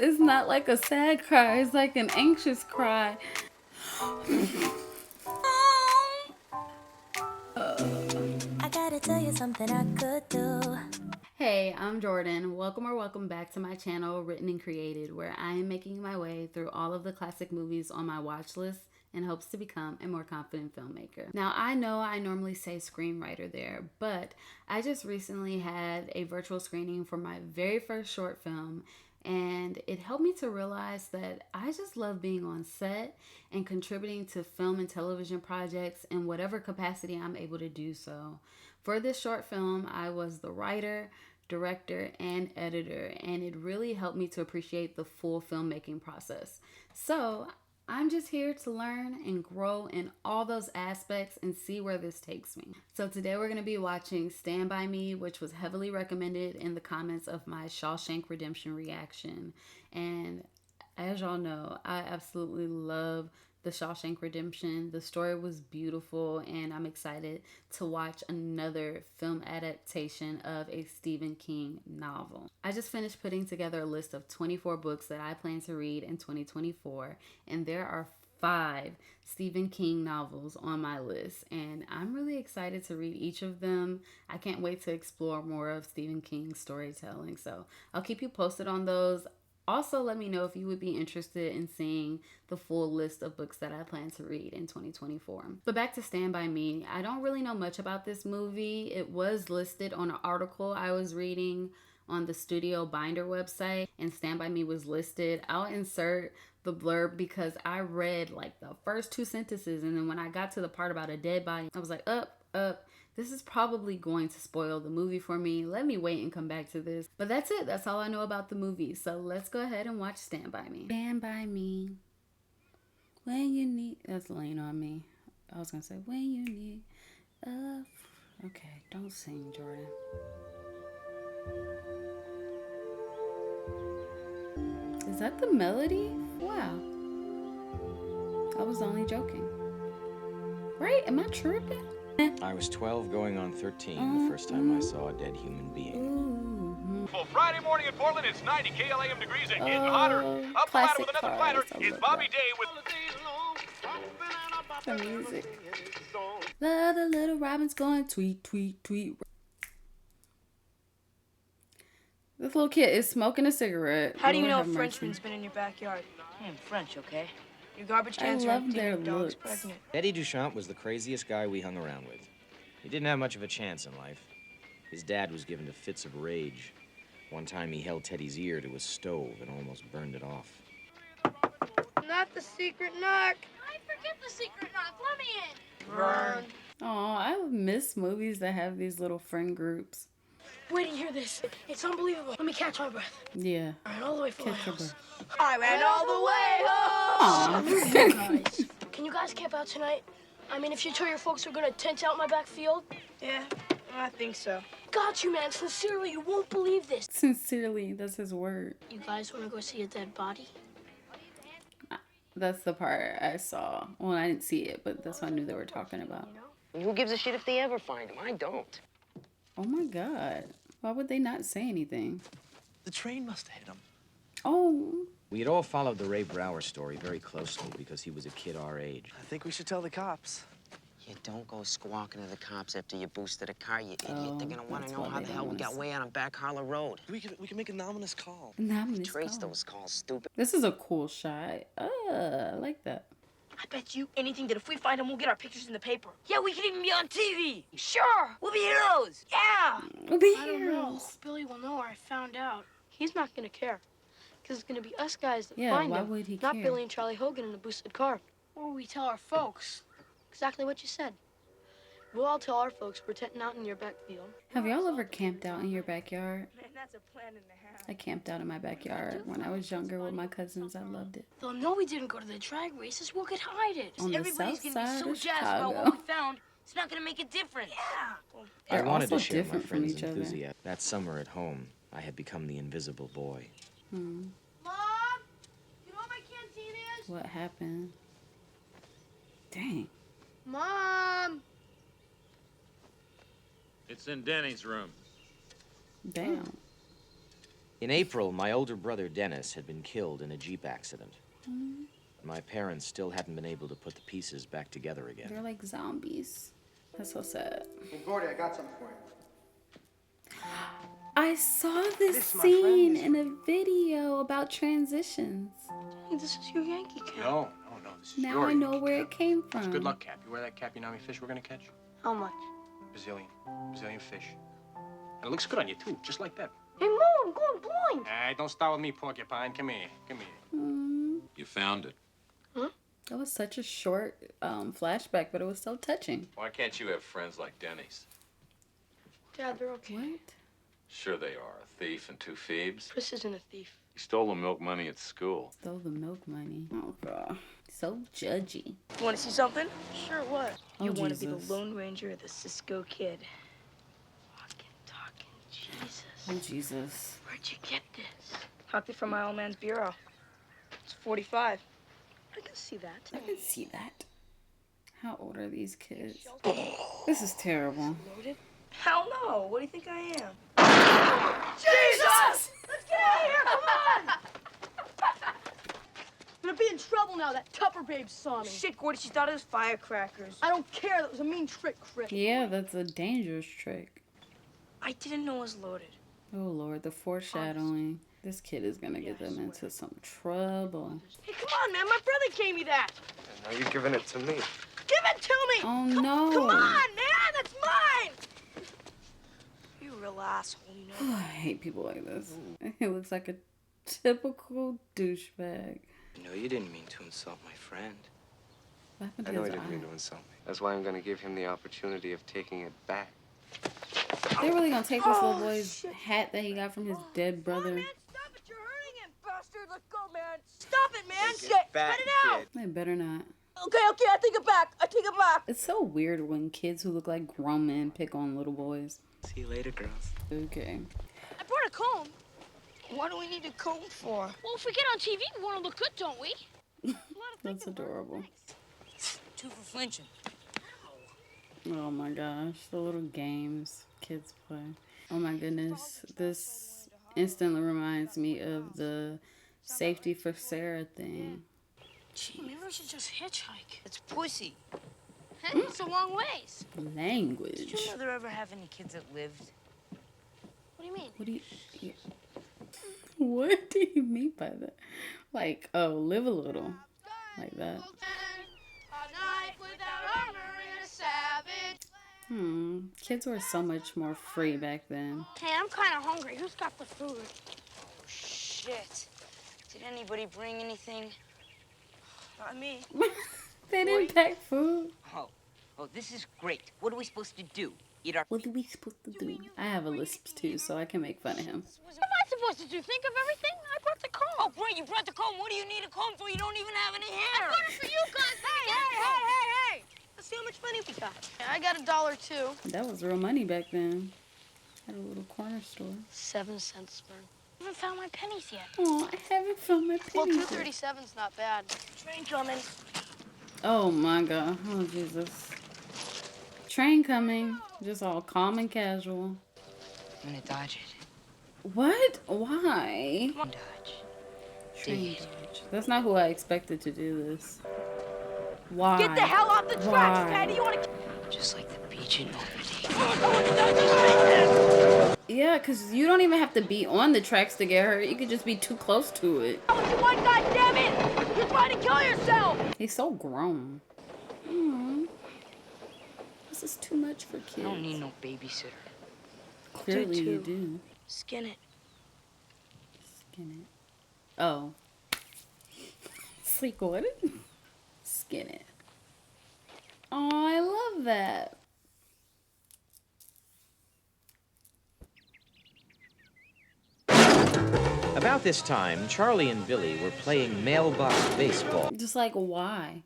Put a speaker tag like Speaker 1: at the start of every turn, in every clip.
Speaker 1: It's not like a sad cry, it's like an anxious cry.
Speaker 2: I gotta tell you something I could do.
Speaker 1: Hey, I'm Jordan. Welcome back to my channel, Written and Created, where I am making my way through all of the classic movies on my watch list in hopes to become a more confident filmmaker. Now, I know I normally say screenwriter there, but I just recently had a virtual screening for my very first short film, and it helped me to realize that I just love being on set and contributing to film and television projects in whatever capacity I'm able to do so. For this short film, I was the writer, director, and editor, and it really helped me to appreciate the full filmmaking process. So, I'm just here to learn and grow in all those aspects and see where this takes me. So today we're going to be watching Stand By Me, which was heavily recommended in the comments of my Shawshank Redemption reaction. And as y'all know, I absolutely love the Shawshank Redemption. The story was beautiful, and I'm excited to watch another film adaptation of a Stephen King novel. I just finished putting together a list of 24 books that I plan to read in 2024, and there are 5 Stephen King novels on my list, and I'm really excited to read each of them. I can't wait to explore more of Stephen King's storytelling, so I'll keep you posted on those. Also, let me know if you would be interested in seeing the full list of books that I plan to read in 2024. But back to Stand By Me. I don't really know much about this movie. It was listed on an article I was reading on the Studio Binder website, and Stand By Me was listed. I'll insert the blurb because I read like the first 2 sentences, and then when I got to the part about a dead body, I was like, up. This is probably going to spoil the movie for me. Let me wait and come back to this. But that's it. That's all I know about the movie. So let's go ahead and watch Stand By Me. Stand by me when you need... That's Lean on Me. I was going to say, when you need... Okay, don't sing, Jordan. Is that the melody? Wow. I was only joking. Right? Am I tripping?
Speaker 3: I was 12 going on 13 the first time I saw a dead human being.
Speaker 4: Well, Friday morning in Portland, it's 90 KLAM degrees and getting hotter. Up the ladder with another platter is Bobby Day with...
Speaker 1: The music. Love the little robins going tweet, tweet, tweet. This little kid is smoking a cigarette.
Speaker 5: How do you know a Frenchman's been in your backyard?
Speaker 6: I'm French, okay?
Speaker 5: Your garbage cans are empty and your dog's pregnant.
Speaker 3: Eddie Duchamp was the craziest guy we hung around with. He didn't have much of a chance in life. His dad was given to fits of rage. One time he held Teddy's ear to a stove and almost burned it off.
Speaker 5: Not the secret knock.
Speaker 7: I forget the secret knock. Let me in.
Speaker 5: Burn.
Speaker 1: Oh, I miss movies that have these little friend groups.
Speaker 5: Wait to hear this. It's unbelievable. Let me catch my breath.
Speaker 1: Yeah.
Speaker 5: I ran all the way from my
Speaker 1: Catch your
Speaker 5: house.
Speaker 1: breath.
Speaker 5: I ran all the way home. Guys, can you guys camp out tonight? I mean, if you told your folks we're gonna tent out in my back field? Yeah, I think so. Got you, man. Sincerely, you won't believe this.
Speaker 1: Sincerely, that's his word.
Speaker 5: You guys want to go see a dead body?
Speaker 1: That's the part I saw. Well, I didn't see it, but that's what I knew they were talking about.
Speaker 6: Who gives a shit if they ever find him? I don't.
Speaker 1: Oh my God. Why would they not say anything?
Speaker 8: The train must have hit him.
Speaker 1: Oh.
Speaker 3: We had all followed the Ray Brower story very closely because he was a kid our age.
Speaker 8: I think we should tell the cops.
Speaker 6: You don't go squawking to the cops after you boosted a car, you idiot.
Speaker 1: Oh,
Speaker 6: They're gonna want
Speaker 1: that's
Speaker 6: to know
Speaker 1: why
Speaker 6: how
Speaker 1: they
Speaker 6: the hell we
Speaker 1: don't
Speaker 6: got
Speaker 1: wanna
Speaker 6: way out on Back Harlow Road.
Speaker 8: We can make an anonymous call.
Speaker 1: Anonymous
Speaker 6: Trace
Speaker 1: call.
Speaker 6: those calls, stupid.
Speaker 1: This is a cool shot. I like that.
Speaker 5: I bet you anything that if we find him, we'll get our pictures in the paper. Yeah, we can even be on TV. Sure, we'll be heroes. Yeah.
Speaker 1: We'll be
Speaker 5: I don't know.
Speaker 1: heroes.
Speaker 5: Billy will know I found out. He's not gonna care, because it's gonna be us guys that
Speaker 1: Yeah,
Speaker 5: find
Speaker 1: why
Speaker 5: him,
Speaker 1: would he
Speaker 5: not
Speaker 1: care?
Speaker 5: Billy and Charlie Hogan in a boosted car. Or we tell our folks exactly what you said. We'll all tell our folks we're tenting out in your backfield.
Speaker 1: Have y'all ever camped out in your backyard?
Speaker 5: Man, that's a plan and a half.
Speaker 1: I camped out in my backyard when I was younger with my cousins. I loved it.
Speaker 5: They'll know we didn't go to the drag races. We'll get hide it.
Speaker 1: On the
Speaker 5: Everybody's
Speaker 1: south
Speaker 5: gonna be
Speaker 1: side
Speaker 5: so
Speaker 1: of
Speaker 5: jazzed about
Speaker 1: Chicago.
Speaker 5: what we found. It's not gonna make a difference. Yeah.
Speaker 3: I
Speaker 1: They're
Speaker 3: wanted to
Speaker 1: also
Speaker 3: share my
Speaker 1: different from
Speaker 3: friend's
Speaker 1: each other.
Speaker 3: enthusiasm. That summer at home, I had become the invisible boy.
Speaker 7: Mom, you know what my canteen is?
Speaker 1: What happened? Dang.
Speaker 7: Mom.
Speaker 4: It's in Denny's room.
Speaker 1: Damn.
Speaker 3: In April, my older brother Dennis had been killed in a Jeep accident. My parents still hadn't been able to put the pieces back together again.
Speaker 1: They're like zombies. That's so sad.
Speaker 9: Hey, Gordy, I got something for you.
Speaker 1: I saw this scene in a video about transitions.
Speaker 5: Hey, this is your Yankee cap.
Speaker 10: No, this is
Speaker 1: Now
Speaker 10: your
Speaker 1: I know
Speaker 10: Yankee
Speaker 1: where
Speaker 10: cap.
Speaker 1: it came
Speaker 10: It's a
Speaker 1: from.
Speaker 10: good luck cap. You wear that cap, you know how many fish we're gonna catch?
Speaker 5: How much?
Speaker 10: Brazilian fish. And it looks good on you, too, just like that.
Speaker 5: Hey, Mom, I'm going blind.
Speaker 10: Hey, don't start with me, porcupine. Come here.
Speaker 11: You found it.
Speaker 1: That was such a short flashback, but it was so touching.
Speaker 11: Why can't you have friends like Denny's?
Speaker 5: Dad, they're okay.
Speaker 1: What?
Speaker 11: Sure they are. A thief and two thieves.
Speaker 5: Chris isn't a thief.
Speaker 11: He stole the milk money at school.
Speaker 1: Stole the milk money. Oh, God. So judgy.
Speaker 5: You want to see something? Sure, what?
Speaker 1: Oh,
Speaker 5: You want to be
Speaker 1: Jesus.
Speaker 5: the Lone Ranger or the Cisco Kid? Walking, talking, Jesus.
Speaker 1: Oh, Jesus.
Speaker 5: Where'd you get this? Copied from my old man's bureau. It's 45. I can see that.
Speaker 1: I can see that. How old are these kids? This is terrible.
Speaker 5: Loaded? Hell no. What do you think I am? Jesus! Let's get out of here. Come on! I'm gonna be in trouble now. That Tupper babe saw me. Shit, Gordy, she thought it was firecrackers. I don't care. That was a mean trick, Chris.
Speaker 1: Yeah, that's a dangerous trick.
Speaker 5: I didn't know it was loaded.
Speaker 1: Oh, Lord, the foreshadowing. This kid is gonna get them into some trouble.
Speaker 5: Hey, come on, man. My brother gave me that.
Speaker 10: And now you're giving it to me.
Speaker 5: Give it to me!
Speaker 1: Oh, no.
Speaker 5: Come on, man! That's mine! You real asshole, you know?
Speaker 1: I hate people like this. He looks like a typical douchebag.
Speaker 6: No, you didn't mean to insult my friend.
Speaker 1: What happened to
Speaker 10: I know
Speaker 1: his
Speaker 10: he didn't mean to
Speaker 1: eye?
Speaker 10: insult me. That's why I'm gonna give him the opportunity of taking it back.
Speaker 1: They really gonna take this little boy's hat that he got from his dead brother?
Speaker 5: Man, stop it! You're hurting him, bastard! Let go, man! Stop it, man!
Speaker 6: Take it
Speaker 5: Shit!
Speaker 6: back,
Speaker 5: Cut it out!
Speaker 1: They better not.
Speaker 5: Okay, I take it back. I take it back.
Speaker 1: It's so weird when kids who look like grown men pick on little boys.
Speaker 6: See you later, girls.
Speaker 1: Okay.
Speaker 5: I brought a comb. What do we need a comb for? Well, if we get on TV, we want to look good, don't we?
Speaker 1: That's adorable.
Speaker 5: Two for flinching.
Speaker 1: Oh my gosh, the little games kids play. Oh my goodness, this instantly reminds me of the safety for Sarah thing.
Speaker 5: Gee, maybe we should just hitchhike. It's pussy. Hey, it's a long ways.
Speaker 1: Language.
Speaker 6: Did your mother ever have any kids that lived?
Speaker 5: What do you mean?
Speaker 1: What do you... What do you mean by that? Like, oh, live a little. Like that. Kids were so much more free back then.
Speaker 5: Hey, I'm kind of hungry. Who's got the food?
Speaker 6: Oh, shit. Did anybody bring anything?
Speaker 5: Not me.
Speaker 1: They didn't pack food.
Speaker 6: Oh, this is great. What are we supposed to do? Eat our...
Speaker 1: What are we supposed to do? I have a lisp too, so I can make fun of him.
Speaker 5: What am I supposed to do? Think of everything? I brought the comb.
Speaker 6: Oh, great, you brought the comb. What do you need a comb for? You don't even have any hair.
Speaker 5: I brought it for you guys. Hey. Let's see how much money we got. I got $1 too.
Speaker 1: That was real money back then. Had a little corner store.
Speaker 5: 7 cents, man. I haven't found my pennies yet.
Speaker 1: Oh, I haven't found my
Speaker 5: Well,
Speaker 1: pennies.
Speaker 5: 237's not bad. Train coming.
Speaker 1: Oh my god. Oh Jesus. Train coming. Just all calm and casual.
Speaker 6: I'm gonna dodge it.
Speaker 1: What? Why?
Speaker 6: Come on, dodge.
Speaker 1: Train dodge. That's not who I expected to do this. Why?
Speaker 5: Get the hell off the tracks, Patty. You want to...
Speaker 6: Just like the beach in Normandy.
Speaker 1: Yeah, because you don't even have to be on the tracks to get hurt. You could just be too close to it.
Speaker 5: What you want, goddammit? You're trying to kill yourself.
Speaker 1: He's so grown. This is too much for kids.
Speaker 6: I don't need no babysitter.
Speaker 1: Clearly
Speaker 5: Do
Speaker 1: you
Speaker 5: too.
Speaker 1: do.
Speaker 5: Skin it.
Speaker 1: Skin it. Oh. Sleek what? Skin it. Oh, I love that.
Speaker 3: About this time, Charlie and Billy were playing mailbox baseball.
Speaker 1: Just like, why?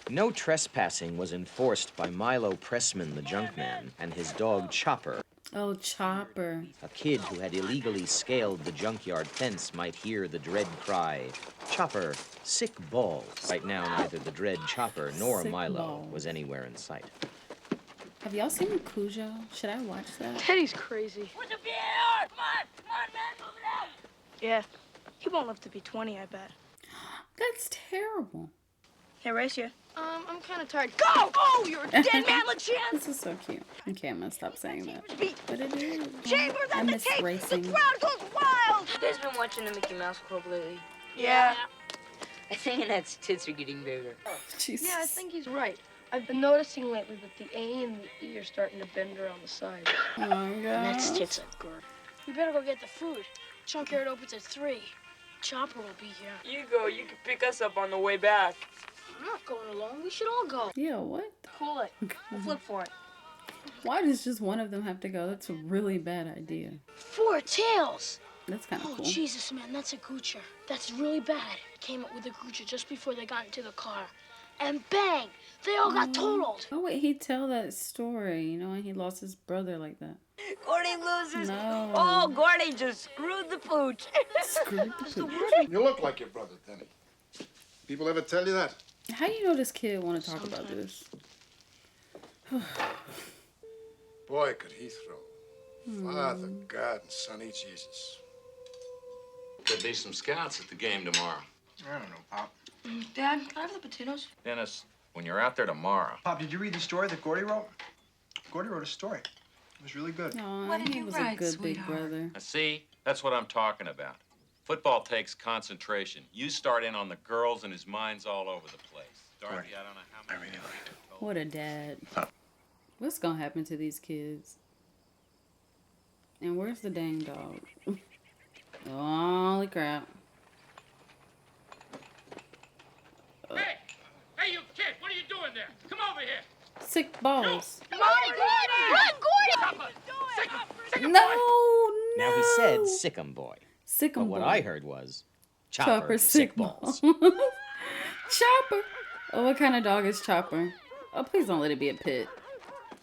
Speaker 3: No trespassing was enforced by Milo Pressman, the junkman, and his dog Chopper.
Speaker 1: Oh, Chopper.
Speaker 3: A kid who had illegally scaled the junkyard fence might hear the dread cry, "Chopper, sick balls." Right now, neither the dread Chopper nor
Speaker 1: Sick
Speaker 3: Milo
Speaker 1: balls.
Speaker 3: was anywhere in sight.
Speaker 1: Have y'all seen Cujo? Should I watch that?
Speaker 5: Teddy's crazy.
Speaker 6: Where's the beer? Come on, man, move it out.
Speaker 5: Yeah. He won't live to be 20, I bet.
Speaker 1: That's terrible.
Speaker 5: Hey, race you. I'm kind of tired. Go! Oh, you're a dead man, LeChance!
Speaker 1: This is so cute. Okay, I'm gonna stop saying that. But it is.
Speaker 5: Chambers
Speaker 1: I
Speaker 5: at the
Speaker 1: miss
Speaker 5: tape!
Speaker 1: racing.
Speaker 5: The crowd goes wild!
Speaker 6: You guys been watching the Mickey Mouse Club lately?
Speaker 5: Yeah.
Speaker 6: I think Annette's tits are getting bigger.
Speaker 1: Jesus.
Speaker 5: Yeah, I think he's right. I've been noticing lately that the A and the E are starting to bend around the sides.
Speaker 1: Oh my god.
Speaker 5: That's tits are good. We better go get the food. Junkyard opens at 3. Chopper will be here.
Speaker 6: You go. You can pick us up on the way back.
Speaker 5: I'm not going alone. We should all go.
Speaker 1: Yeah, what?
Speaker 5: Cool it. We'll flip for it.
Speaker 1: Why does just one of them have to go? That's a really bad idea.
Speaker 5: 4 tails.
Speaker 1: That's kind of
Speaker 5: Oh,
Speaker 1: cool.
Speaker 5: Jesus, man, that's a goocher. That's really bad. Came up with a goocher just before they got into the car. And bang! They all got totaled.
Speaker 1: Oh, wait, he'd tell that story, you know, and he lost his brother like that.
Speaker 6: Gordy loses.
Speaker 1: No.
Speaker 6: Oh, Gordy just screwed the pooch.
Speaker 1: Screwed the pooch.
Speaker 9: You look like your brother, Denny. People ever tell you that?
Speaker 1: How do you know this kid want to talk about this?
Speaker 9: Boy, could he throw. Father, God, and Sonny Jesus.
Speaker 11: Could be some scouts at the game tomorrow.
Speaker 8: I don't know, Pop.
Speaker 5: Dad, can I have the potatoes?
Speaker 11: Dennis, when you're out there tomorrow,
Speaker 8: Pop, did you read the story that Gordy wrote? Gordy wrote a story. It was really good.
Speaker 1: Aw, he was a good big brother.
Speaker 11: see, that's what I'm talking about. Football takes concentration. You start in on the girls and his mind's all over the place. Dorothy,
Speaker 8: Gordy,
Speaker 11: I don't know how many.
Speaker 8: I really liked it.
Speaker 1: What a dad. What's gonna happen to these kids? And where's the dang dog? Holy crap.
Speaker 4: Hey, you kid, what are you doing there? Come over here.
Speaker 1: Sick balls.
Speaker 5: Run, Gordy!
Speaker 4: Sick
Speaker 1: No.
Speaker 3: Now he said sick 'em boy.
Speaker 1: Sick 'em
Speaker 3: But what
Speaker 1: boy.
Speaker 3: I heard was Chopper sick balls.
Speaker 1: Chopper. Oh, what kind of dog is Chopper? Oh, please don't let it be a pit.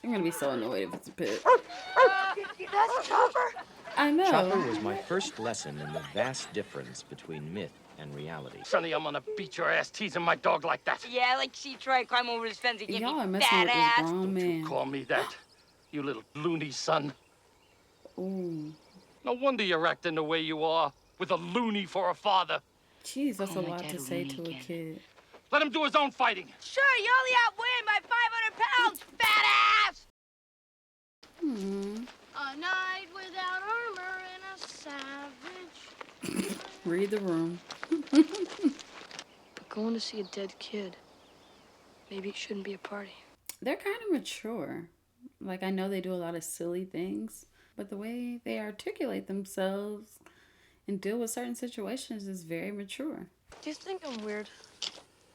Speaker 1: I'm gonna be so annoyed if it's a pit.
Speaker 5: That's Chopper.
Speaker 1: I know.
Speaker 3: Chopper was my first lesson in the vast difference between myth and reality.
Speaker 4: Sonny, I'm gonna beat your ass teasing my dog like that.
Speaker 6: Yeah, like she tried to climb over his fence and give
Speaker 1: Y'all
Speaker 6: me
Speaker 1: are messing
Speaker 6: fat
Speaker 1: with this
Speaker 6: ass.
Speaker 1: grown man.
Speaker 4: Call me that, you little loony son.
Speaker 1: Ooh.
Speaker 4: No wonder you're acting the way you are, with a loony for a father.
Speaker 1: Jeez, that's
Speaker 6: Oh
Speaker 1: a
Speaker 6: my
Speaker 1: lot
Speaker 6: God,
Speaker 1: to say to a
Speaker 6: weekend.
Speaker 1: kid.
Speaker 4: Let him do his own fighting.
Speaker 6: Sure, you only outweigh by 500 pounds, fat ass!
Speaker 5: A night without armor and a savage.
Speaker 1: Read the room.
Speaker 5: Going to see a dead kid. Maybe it shouldn't be a party.
Speaker 1: They're kind of mature. Like, I know they do a lot of silly things, but the way they articulate themselves and deal with certain situations is very mature.
Speaker 5: Do you think I'm weird?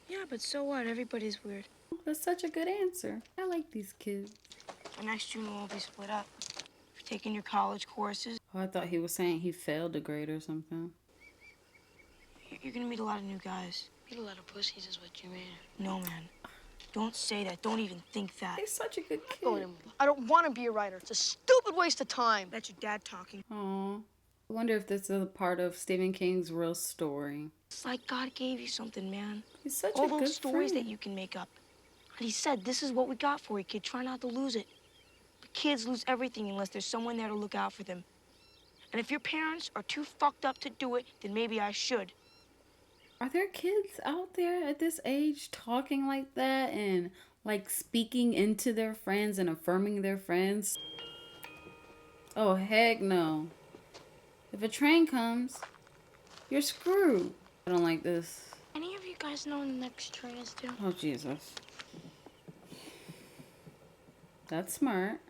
Speaker 5: Yeah, but so what? Everybody's weird.
Speaker 1: That's such a good answer. I like these kids.
Speaker 5: The next June we'll all be split up. You're taking your college courses.
Speaker 1: Oh, I thought he was saying he failed a grade or something.
Speaker 5: You're gonna meet a lot of new guys. Meet a lot of pussies is what you mean. No, man. Don't say that. Don't even think that.
Speaker 1: He's such a good kid.
Speaker 5: I don't want to be a writer. It's a stupid waste of time. That's your dad talking.
Speaker 1: Aw. I wonder if this is a part of Stephen King's real story.
Speaker 5: It's like God gave you something, man.
Speaker 1: He's such
Speaker 5: All
Speaker 1: a good
Speaker 5: those stories
Speaker 1: friend.
Speaker 5: that you can make up. And he said, this is what we got for you, kid. Try not to lose it. But kids lose everything unless there's someone there to look out for them. And if your parents are too fucked up to do it, then maybe I should.
Speaker 1: Are there kids out there at this age talking like that and like speaking into their friends and affirming their friends? Oh, heck no. If a train comes, you're screwed. I don't like this.
Speaker 5: Any of you guys know when the next train is due?
Speaker 1: Oh, Jesus. That's smart.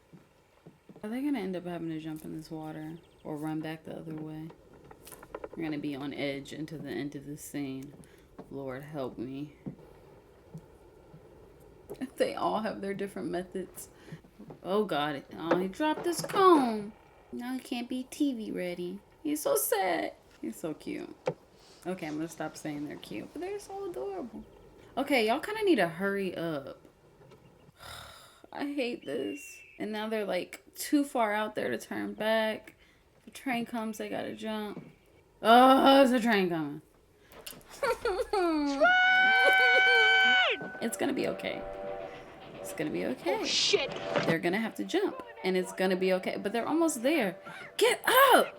Speaker 1: Are they gonna end up having to jump in this water or run back the other way? We're gonna be on edge until the end of this scene. Lord help me. They all have their different methods. Oh God, oh, he dropped his comb. Now he can't be TV ready. He's so sad. He's so cute. Okay, I'm gonna stop saying they're cute, but they're so adorable. Okay, y'all kind of need to hurry up. I hate this. And now they're like too far out there to turn back. If the train comes, they gotta jump. Oh, there's a train coming. It's gonna be okay. It's gonna be okay.
Speaker 5: Oh, shit.
Speaker 1: They're gonna have to jump, and it's gonna be okay. But they're almost there. Get up!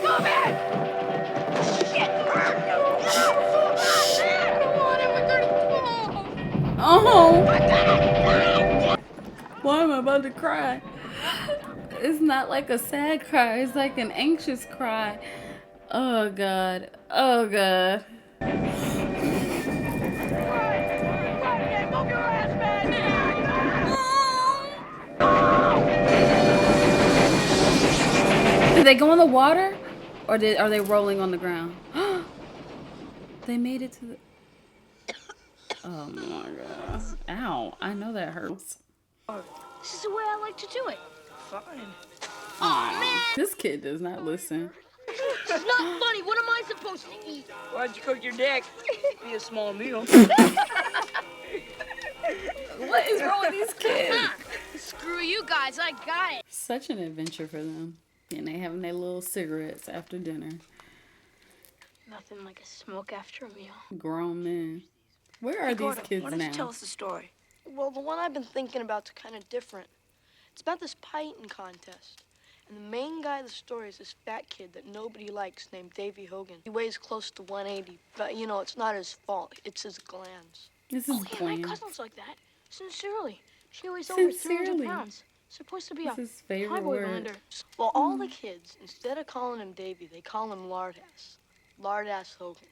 Speaker 5: Come here! Shit!
Speaker 1: Oh! Why am I about to cry? It's not like a sad cry. It's like an anxious cry. Oh, God. Oh, God. Did they go in the water? Or are they rolling on the ground? They made it to the... Oh, my God. Ow. I know that hurts.
Speaker 5: This is the way I like to do it. Fine.
Speaker 1: Oh, man. This kid does not listen.
Speaker 5: It's not funny. What am I supposed to eat?
Speaker 6: Why'd you cook your dick? Be a small meal.
Speaker 1: What is wrong with these kids?
Speaker 5: Screw you guys. I got it.
Speaker 1: Such an adventure for them. And they having their little cigarettes after dinner.
Speaker 5: Nothing like a smoke after a meal.
Speaker 1: Grown men. Where are these kids
Speaker 6: Why don't you
Speaker 1: now?
Speaker 6: tell us the story?
Speaker 7: Well, the one I've been thinking about's kind of different. It's about this pie eating contest. And the main guy of the story is this fat kid that nobody likes named Davy Hogan. He weighs close to 180, but you know, it's not his fault. It's his glands.
Speaker 1: This is
Speaker 5: Yeah, my cousin's like that. Sincerely. She weighs over 300 pounds. Supposed to be
Speaker 1: This is his
Speaker 5: a
Speaker 1: favorite
Speaker 5: high boy
Speaker 1: word.
Speaker 5: blender.
Speaker 7: Well, all the kids, instead of calling him Davy, they call him Lard Ass. Lard Ass Hogan.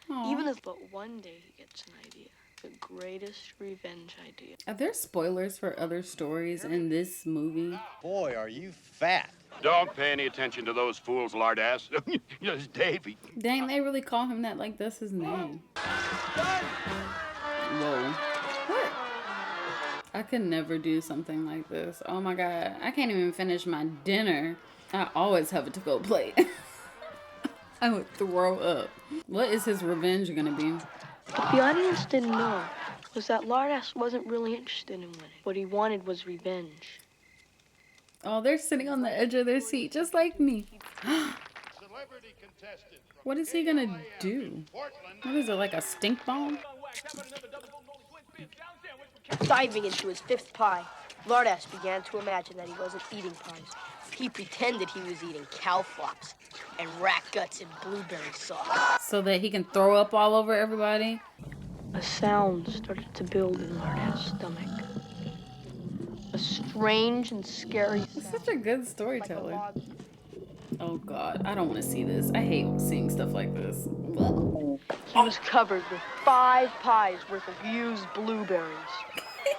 Speaker 1: Aw.
Speaker 7: Even if, but one day he gets an idea. The greatest revenge idea.
Speaker 1: Are there spoilers for other stories in this movie?
Speaker 12: Boy, are you fat.
Speaker 4: Don't pay any attention to those fools, Lard Ass. It's Davy.
Speaker 1: Dang, they really call him that like that's his name. Whoa. What? I could never do something like this. Oh my God. I can't even finish my dinner. I always have a to-go plate. I would throw up. What is his revenge gonna be?
Speaker 7: What the audience didn't know was that Lard Ass wasn't really interested in winning. What he wanted was revenge.
Speaker 1: Oh, they're sitting on the edge of their seat just like me. What is he gonna do? What is it, like a stink bomb?
Speaker 7: Diving into his fifth pie, Lard Ass began to imagine that he wasn't eating pies. He pretended he was eating cow flops and rat guts and blueberry sauce.
Speaker 1: So that he can throw up all over everybody?
Speaker 7: A sound started to build in Lard Ass' stomach. A strange and scary sound.
Speaker 1: He's such a good storyteller. Oh God, I don't want to see this. I hate seeing stuff like this. Ugh.
Speaker 7: He was covered with 5 pies worth of used blueberries.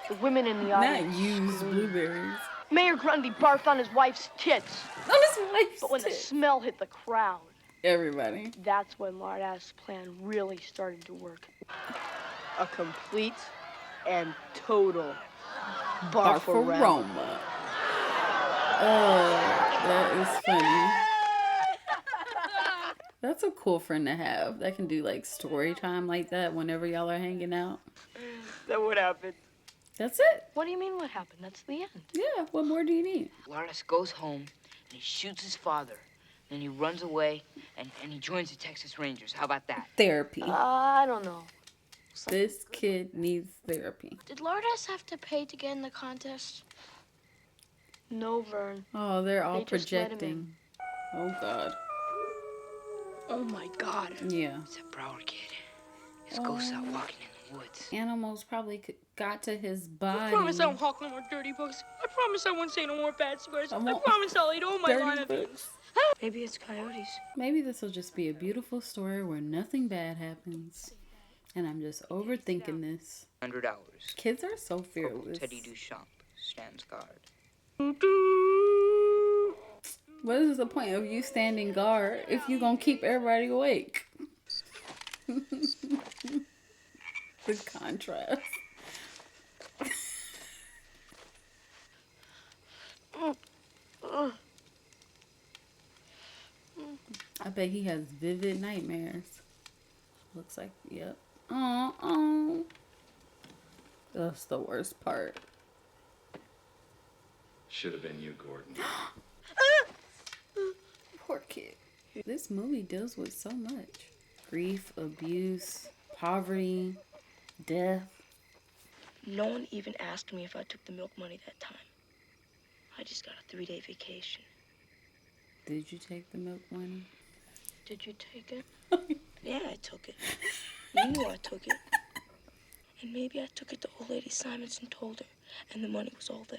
Speaker 7: The women in the audience.
Speaker 1: Not used blueberries.
Speaker 7: Mayor Grundy barfed on his wife's tits.
Speaker 1: On his wife's
Speaker 7: But when the
Speaker 1: tits.
Speaker 7: smell hit the crowd,
Speaker 1: Everybody.
Speaker 7: that's when Lard Ass' plan really started to work. A complete and total barfaroma.
Speaker 1: Barfaroma. Oh, that is funny. That's a cool friend to have that can do like story time like that whenever y'all are hanging out.
Speaker 6: Then what happened?
Speaker 1: That's it.
Speaker 7: What do you mean what happened? That's the end.
Speaker 1: Yeah, what more do you need?
Speaker 6: Lard Ass goes home and he shoots his father. Then he runs away and he joins the Texas Rangers. How about that?
Speaker 1: Therapy.
Speaker 7: I don't know.
Speaker 1: This kid needs therapy.
Speaker 5: Did Lard Ass have to pay to get in the contest?
Speaker 7: No, Vern.
Speaker 1: Oh, they're all
Speaker 7: They just let him
Speaker 1: projecting. Oh God.
Speaker 7: Oh my God.
Speaker 1: Yeah.
Speaker 6: It's a Broward kid. His ghost out walking in the woods.
Speaker 1: Animals probably got to his body.
Speaker 5: I promise I won't hawk no more dirty books. I promise I won't say no more bad swears. I
Speaker 1: won't-
Speaker 5: promise I'll eat all my
Speaker 1: Dirty
Speaker 5: line of
Speaker 1: books.
Speaker 7: Maybe it's coyotes.
Speaker 1: Maybe this will just be a beautiful story where nothing bad happens. And I'm just overthinking this.
Speaker 6: $100.
Speaker 1: Kids are so fearless.
Speaker 6: Teddy Duchamp stands guard.
Speaker 1: What is the point of you standing guard if you gonna keep everybody awake? The contrast. I bet he has vivid nightmares. Looks like, yep. Oh. That's the worst part.
Speaker 11: Should have been you, Gordon.
Speaker 1: Poor kid. This movie deals with so much. Grief, abuse, poverty, death.
Speaker 7: No one even asked me if I took the milk money that time. I just got a 3-day vacation.
Speaker 1: Did you take the milk, Winnie?
Speaker 7: Did you take it? Yeah, I took it. You knew I took it. And maybe I took it to old lady Simons and told her, and the money was all there.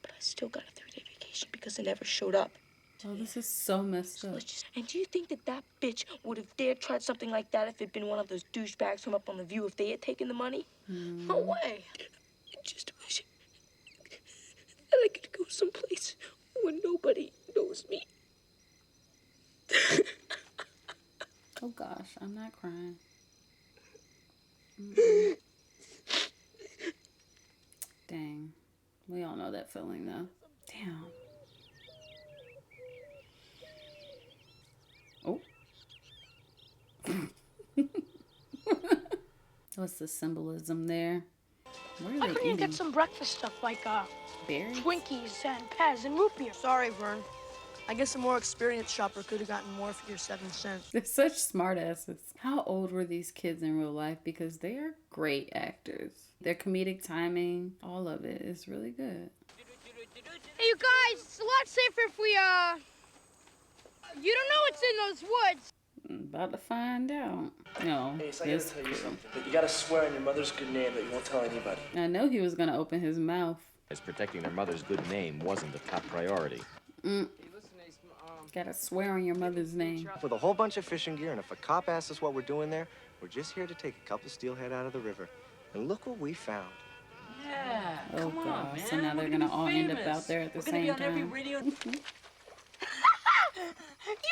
Speaker 7: But I still got a 3-day vacation because it never showed up.
Speaker 1: Oh, this is so messed up.
Speaker 7: And do you think that bitch would have dared tried something like that if it'd been one of those douchebags from up on The View if they had taken the money? No way. I just wish that I could go someplace where nobody knows me.
Speaker 1: Oh gosh, I'm not crying. Dang. We all know that feeling though. Damn. Oh. What's the symbolism there? What are
Speaker 5: Why
Speaker 1: they
Speaker 5: couldn't you
Speaker 1: eating?
Speaker 5: get some breakfast stuff like
Speaker 1: Berries?
Speaker 5: Twinkies and Pez and root beer?
Speaker 7: Sorry, Vern. I guess a more experienced shopper could have gotten more for your 7 cents.
Speaker 1: They're such smart asses. How old were these kids in real life? Because they are great actors. Their comedic timing, all of it is really good.
Speaker 5: Hey, you guys, it's a lot safer if we, you don't know what's in those woods.
Speaker 1: I'm about to find out. No,
Speaker 13: Hey, so I gotta tell you something. You gotta swear on your mother's good name that you won't tell anybody.
Speaker 1: I know he was gonna open his mouth.
Speaker 3: As protecting their mother's good name wasn't the top priority.
Speaker 1: Gotta swear on your mother's name.
Speaker 14: With a whole bunch of fishing gear, and if a cop asks us what we're doing there, we're just here to take a couple steelhead out of the river. And look what we found.
Speaker 6: Yeah,
Speaker 1: Oh
Speaker 6: come
Speaker 1: god,
Speaker 6: on, man.
Speaker 1: so now they're
Speaker 6: We're
Speaker 1: gonna
Speaker 6: be
Speaker 1: all end up
Speaker 6: famous.
Speaker 1: out there at the
Speaker 6: We're gonna
Speaker 1: same
Speaker 6: be on every
Speaker 1: time.
Speaker 6: radio.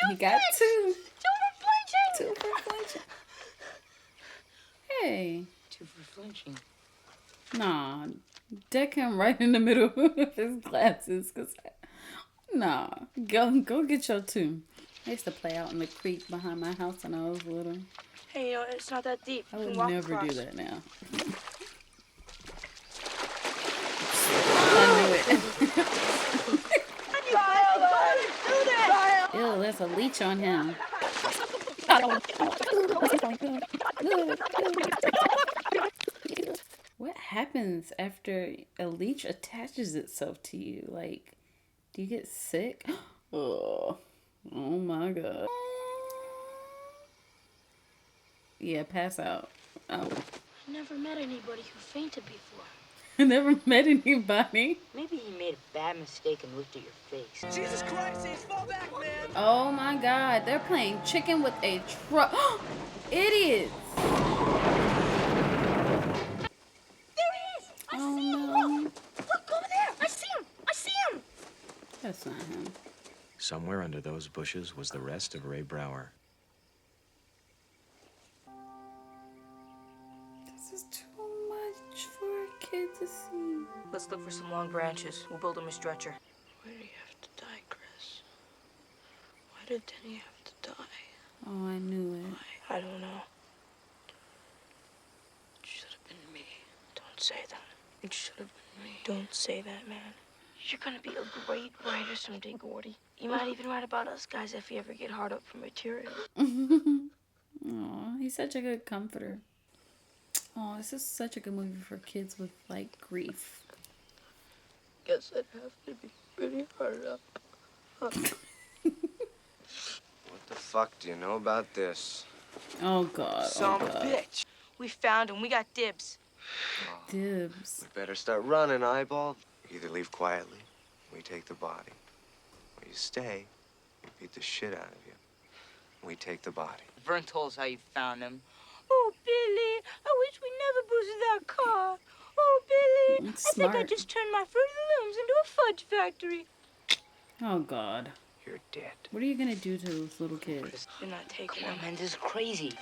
Speaker 1: He got two.
Speaker 5: 2 for flinching.
Speaker 1: 2 for flinching. Hey.
Speaker 6: 2 for flinching.
Speaker 1: Nah. Deck him right in the middle of his glasses. Cause nah. Go get your 2. I used to play out in the creek behind my house when I was little.
Speaker 7: Hey, it's not that deep.
Speaker 1: I
Speaker 7: You
Speaker 1: would
Speaker 7: can walk
Speaker 1: never
Speaker 7: across.
Speaker 1: do that now. I knew it. Ew, there's a leech on him. What happens after a leech attaches itself to you? Like, do you get sick? Oh my god. Yeah, pass out. Oh.
Speaker 5: I never met anybody who fainted before.
Speaker 1: I never met anybody.
Speaker 6: Maybe he made a bad mistake and looked at your face.
Speaker 13: Jesus Christ, he's fall back, man!
Speaker 1: Oh my god, they're playing chicken with a truck. Idiots!
Speaker 5: There he is! I see him! Look over there! I see him! I see him!
Speaker 1: That's not him.
Speaker 3: Somewhere under those bushes was the rest of Ray Brower.
Speaker 1: This is too much for a kid to see.
Speaker 7: Let's look for some long branches. We'll build him a stretcher.
Speaker 5: Why did he have to die, Chris? Why did Denny have to die?
Speaker 1: Oh, I knew it.
Speaker 5: I don't know. It should have been me. Don't say that. It should have been me. Don't say that, man. You're gonna be a great writer someday, Gordy. You might even write about us guys if you ever get hard up for material.
Speaker 1: Aw, he's such a good comforter. Oh, this is such a good movie for kids with, like, grief.
Speaker 5: Guess I'd have to be pretty hard up.
Speaker 14: What the fuck do you know about this?
Speaker 1: Oh, God.
Speaker 7: Son
Speaker 1: Oh,
Speaker 7: of a
Speaker 1: God.
Speaker 7: bitch. We found him. We got dibs.
Speaker 1: Dibs.
Speaker 14: We better start running, eyeball. You either leave quietly, we take the body. Or you stay, we beat the shit out of you. We take the body.
Speaker 6: Vern told us how you found him.
Speaker 5: Oh, Billy, I wish we never boosted that car. Oh, Billy,
Speaker 1: It's
Speaker 5: I think I
Speaker 1: smart.
Speaker 5: just turned my Fruity Looms into a fudge factory.
Speaker 1: Oh, God.
Speaker 14: You're dead.
Speaker 1: What are you gonna do to those little kids?
Speaker 5: You're not taking
Speaker 6: Come on,
Speaker 5: them.
Speaker 6: man, this is crazy.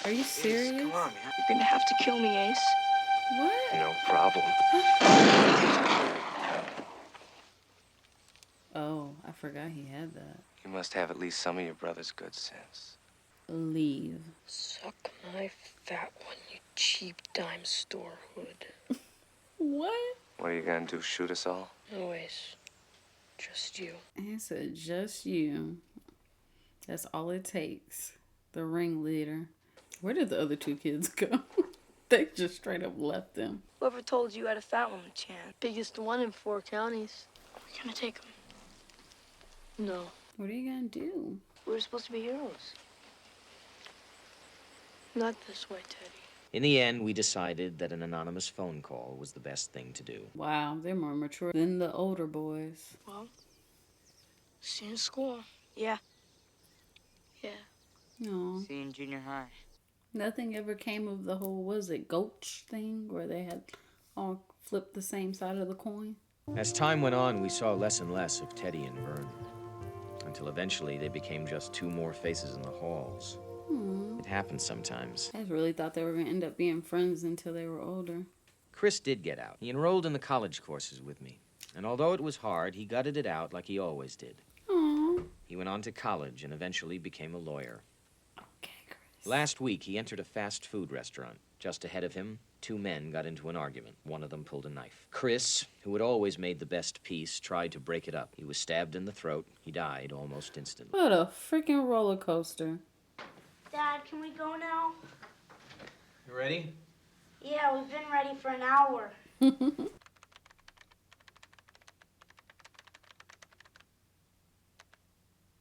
Speaker 1: Are you serious?
Speaker 14: Come on, man.
Speaker 5: You're gonna have to kill me, Ace.
Speaker 1: What?
Speaker 14: No problem.
Speaker 1: Oh, I forgot he had that.
Speaker 14: You must have at least some of your brother's good sense.
Speaker 1: Leave.
Speaker 5: Suck my fat one, you cheap dime store hood.
Speaker 1: What?
Speaker 14: What are you gonna do, shoot us all?
Speaker 5: No, Ace. Just you.
Speaker 1: He said, just you. That's all it takes. The ringleader. Where did the other 2 kids go? They just straight up left them.
Speaker 7: Whoever told you had a fat woman chance?
Speaker 5: Biggest one in 4 counties. We're gonna take him.
Speaker 7: No.
Speaker 1: What are you gonna do?
Speaker 6: We were supposed to be heroes.
Speaker 7: Not this way, Teddy.
Speaker 3: In the end, we decided that an anonymous phone call was the best thing to do.
Speaker 1: Wow, they're more mature than the older boys.
Speaker 7: Well, see you in school. Yeah. Yeah.
Speaker 1: No.
Speaker 6: See you in junior high.
Speaker 1: Nothing ever came of the whole, was it Goach thing, where they had all flipped the same side of the coin?
Speaker 3: As time went on, we saw less and less of Teddy and Vern, until eventually they became just two more faces in the halls. It happens sometimes.
Speaker 1: I really thought they were going to end up being friends until they were older.
Speaker 3: Chris did get out. He enrolled in the college courses with me. And although it was hard, he gutted it out like he always did.
Speaker 1: Aww.
Speaker 3: He went on to college and eventually became a lawyer.
Speaker 1: Okay, Chris.
Speaker 3: Last week, he entered a fast food restaurant. Just ahead of him, two men got into an argument. One of them pulled a knife. Chris, who had always made the best piece, tried to break it up. He was stabbed in the throat. He died almost instantly.
Speaker 1: What a freaking roller coaster.
Speaker 15: Dad, can we go now?
Speaker 10: You ready?
Speaker 15: Yeah, we've been ready for an hour.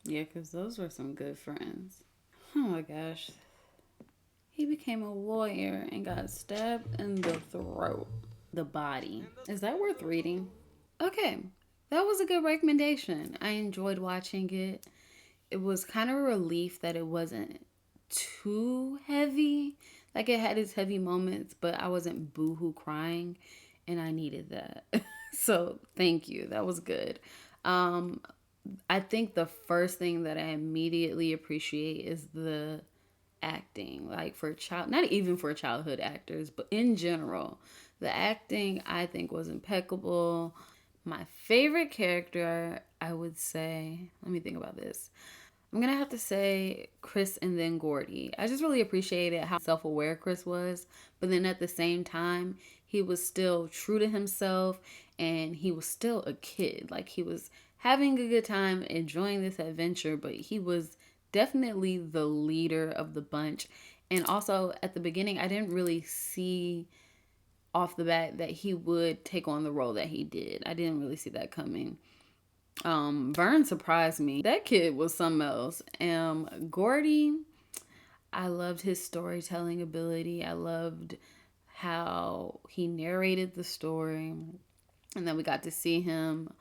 Speaker 1: Yeah, because those were some good friends. Oh my gosh. He became a lawyer and got stabbed in the throat. The body. Is that worth reading? Okay, that was a good recommendation. I enjoyed watching it. It was kind of a relief that it wasn't too heavy. Like, it had its heavy moments, but I wasn't boohoo crying, and I needed that. So thank you. That was good. I think the first thing that I immediately appreciate is the acting. Like, not even for childhood actors, but in general, the acting I think was impeccable. My favorite character, I would say, let me think about this. I'm gonna have to say Chris and then Gordy. I just really appreciated how self-aware Chris was, but then at the same time, he was still true to himself and he was still a kid. Like, he was having a good time, enjoying this adventure, but he was definitely the leader of the bunch. And also at the beginning, I didn't really see off the bat that he would take on the role that he did. I didn't really see that coming. Vern surprised me. That kid was something else. Gordy, I loved his storytelling ability. I loved how he narrated the story. And then we got to see him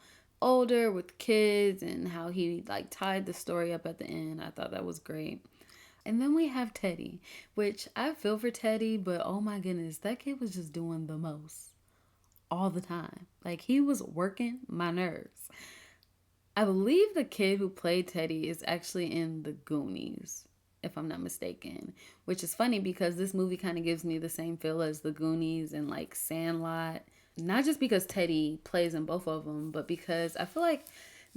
Speaker 1: older with kids and how he like tied the story up at the end. I thought that was great. And then we have Teddy, which I feel for Teddy, but oh my goodness, that kid was just doing the most all the time. Like, he was working my nerves. I believe the kid who played Teddy is actually in The Goonies, if I'm not mistaken, which is funny because this movie kind of gives me the same feel as The Goonies and like Sandlot. Not just because Teddy plays in both of them, but because I feel like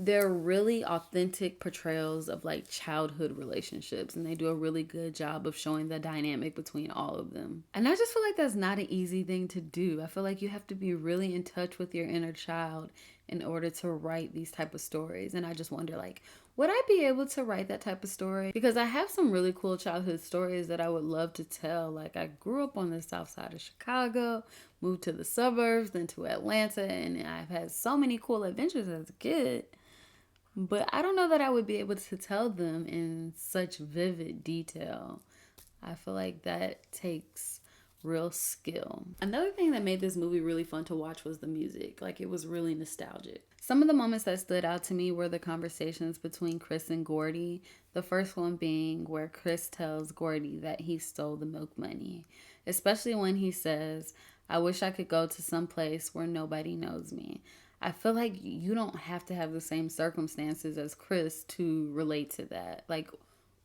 Speaker 1: they're really authentic portrayals of like childhood relationships, and they do a really good job of showing the dynamic between all of them. And I just feel like that's not an easy thing to do. I feel like you have to be really in touch with your inner child in order to write these type of stories. And I just wonder, like, would I be able to write that type of story? Because I have some really cool childhood stories that I would love to tell. Like, I grew up on the south side of Chicago, moved to the suburbs, then to Atlanta, and I've had so many cool adventures as a kid. But I don't know that I would be able to tell them in such vivid detail. I feel like that takes real skill. Another thing that made this movie really fun to watch was the music. Like, it was really nostalgic. Some of the moments that stood out to me were the conversations between Chris and Gordy. The first one being where Chris tells Gordy that he stole the milk money. Especially when he says, "I wish I could go to some place where nobody knows me." I feel like you don't have to have the same circumstances as Chris to relate to that. Like,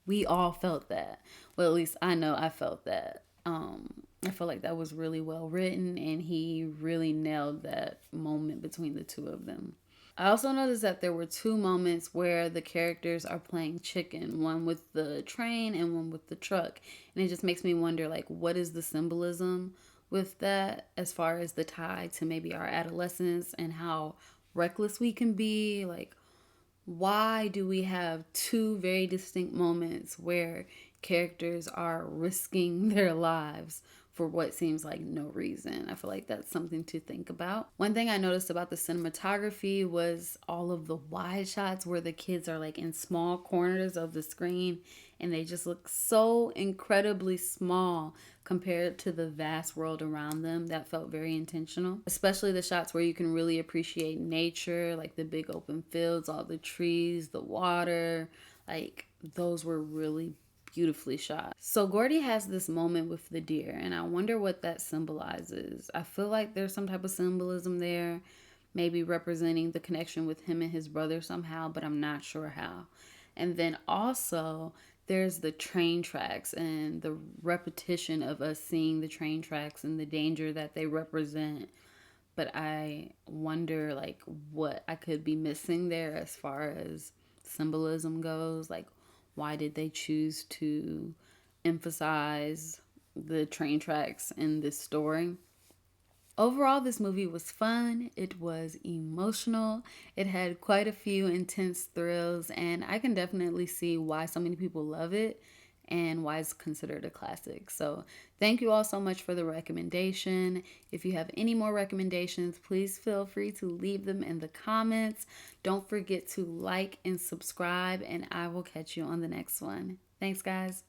Speaker 1: we all felt that. Well, at least I know I felt that. I feel like that was really well written, and he really nailed that moment between the two of them. I also noticed that there were two moments where the characters are playing chicken, one with the train and one with the truck. And it just makes me wonder, like, what is the symbolism with that as far as the tie to maybe our adolescence and how reckless we can be? Like, why do we have two very distinct moments where characters are risking their lives for what seems like no reason. I feel like that's something to think about. One thing I noticed about the cinematography was all of the wide shots where the kids are like in small corners of the screen and they just look so incredibly small compared to the vast world around them. That felt very intentional, especially the shots where you can really appreciate nature, like the big open fields, all the trees, the water, like those were really beautifully shot. So Gordy has this moment with the deer, and I wonder what that symbolizes. I feel like there's some type of symbolism there, maybe representing the connection with him and his brother somehow, but I'm not sure how. And then also there's the train tracks and the repetition of us seeing the train tracks and the danger that they represent. But I wonder like what I could be missing there as far as symbolism goes. Like, why did they choose to emphasize the train tracks in this story? Overall, this movie was fun. It was emotional. It had quite a few intense thrills, and I can definitely see why so many people love it and why it's considered a classic. So thank you all so much for the recommendation. If you have any more recommendations, please feel free to leave them in the comments. Don't forget to like and subscribe, and I will catch you on the next one. Thanks, guys.